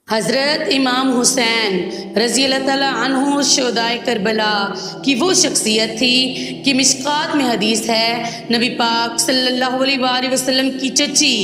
حضرت امام حسین رضی اللہ تعالیٰ عنہ شہدائے کربلا کی وہ شخصیت تھی کہ مشکات میں حدیث ہے نبی پاک صلی اللہ علیہ وآلہ وسلم کی چچی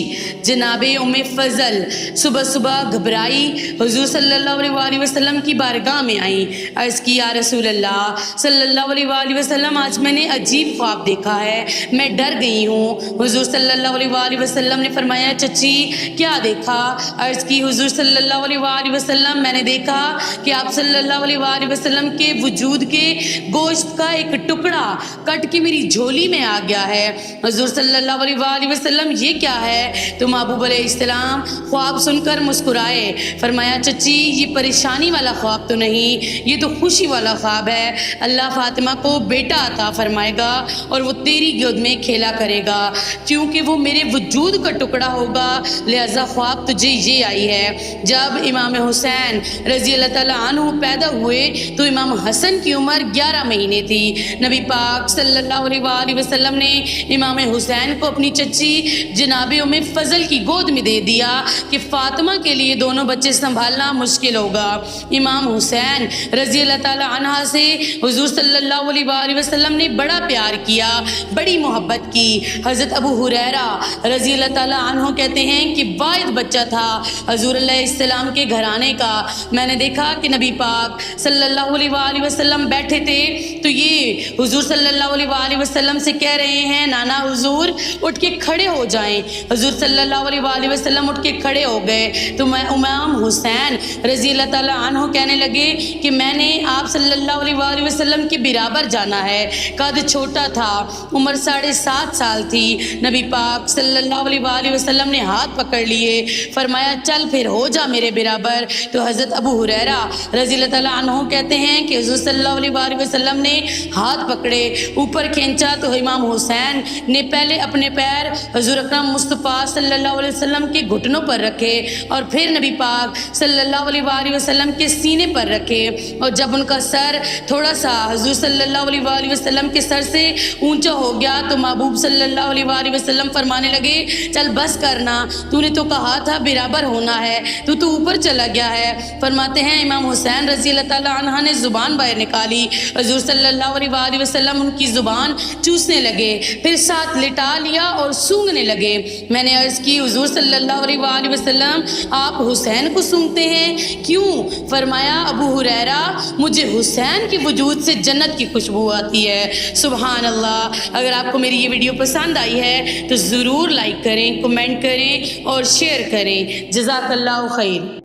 جناب ام فضل صبح صبح گھبرائی حضور صلی اللہ علیہ وآلہ وسلم کی بارگاہ میں آئیں، عرض کی یا رسول اللہ صلی اللہ علیہ وآلہ وسلم، آج میں نے عجیب خواب دیکھا ہے، میں ڈر گئی ہوں۔ حضور صلی اللہ علیہ وآلہ وسلم نے فرمایا چچی کیا دیکھا؟ عرض کی حضور صلی اللہ علیہ وآلہ وسلم، میں نے دیکھا کہ آپ صلی اللہ علیہ وآلہ وسلم کے وجود کے گوشت کا ایک ٹکڑا کٹ کے میری جھولی میں آ گیا ہے۔ حضور صلی اللہ علیہ وآلہ وسلم یہ کیا ہے؟ تو محبوب علیہ السلام خواب سن کر مسکرائے، فرمایا چچی یہ پریشانی والا خواب تو نہیں، یہ تو خوشی والا خواب ہے۔ اللہ فاطمہ کو بیٹا عطا فرمائے گا اور وہ تیری گود میں کھیلا کرے گا، کیونکہ وہ میرے وجود کا ٹکڑا ہوگا، لہذا خواب تجھے یہ آئی ہے۔ جب امام حسین رضی اللہ تعالیٰ عنہ پیدا ہوئے تو امام حسن کی عمر 11 مہینے تھی۔ نبی پاک صلی اللہ علیہ وآلہ وسلم نے امام حسین کو اپنی چچی جناب ام فضل کی گود میں دے دیا کہ فاطمہ کے لیے دونوں بچے سنبھالنا مشکل ہوگا۔ امام حسین رضی اللہ تعالیٰ عنہ سے حضور صلی اللہ علیہ وآلہ وسلم نے بڑا پیار کیا، بڑی محبت کی۔ حضرت ابو ہریرہ رضی اللہ تعالیٰ عنہ کہتے ہیں کہ واحد بچہ تھا حضور علیہ السلام کے گھرانے کا۔ میں نے دیکھا کہ نبی پاک صلی اللہ علیہ وآلہ وسلم بیٹھے تھے تو یہ حضور صلی اللہ علیہ وآلہ وسلم سے کہہ رہے ہیں نانا حضور اٹھ کے کھڑے ہو جائیں۔ حضور صلی اللہ علیہ وآلہ وسلم اٹھ کے کھڑے ہو گئے تو میں امام حسین رضی اللہ تعالیٰ عنہ کہنے لگے کہ میں نے آپ صلی اللہ علیہ وآلہ وسلم کے برابر جانا ہے۔ قد چھوٹا تھا، عمر 7.5 سال تھی۔ نبی پاک صلی اللہ علیہ وآلہ وسلم نے ہاتھ پکڑ لیے، فرمایا چل پھر ہو جا میرے برابر۔ تو حضرت ابو ہریرہ رضی اللہ تعالیٰ عنہ کہتے ہیں کہ حضور صلی اللہ علیہ وآلہ وسلم نے ہاتھ پکڑے، اوپر کھینچا تو امام حسین نے پہلے اپنے پیر حضور اکرم مصطفیٰ صلی اللہ علیہ وسلم کے گھٹنوں پر رکھے اور پھر نبی پاک صلی اللہ علیہ وآلہ وسلم کے سینے پر رکھے، اور جب ان کا سر تھوڑا سا حضور صلی اللہ علیہ وآلہ وسلم کے سر سے اونچا ہو گیا تو محبوب صلی اللہ علیہ وآلہ وسلم فرمانے لگے چل بس کرنا، تو نے تو کہا تھا برابر ہونا ہے، تو اوپر چلا گیا ہے۔ فرماتے ہیں امام حسین رضی اللہ تعالیٰ عنہ نے زبان باہر نکالی، حضور صلی اللہ علیہ وآلہ وسلم ان کی زبان چوسنے لگے، پھر ساتھ لٹا لیا اور سونگنے لگے۔ میں نے عرض کی حضور صلی اللہ علیہ وآلہ وسلم آپ حسین کو سونگتے ہیں کیوں؟ فرمایا ابو ہریرہ مجھے حسین کے وجود سے جنت کی خوشبو آتی ہے۔ سبحان اللہ۔ اگر آپ کو میری یہ ویڈیو پسند آئی ہے تو ضرور لائک کریں، کمنٹ کریں اور شیئر کریں۔ جزاک اللہ خیر۔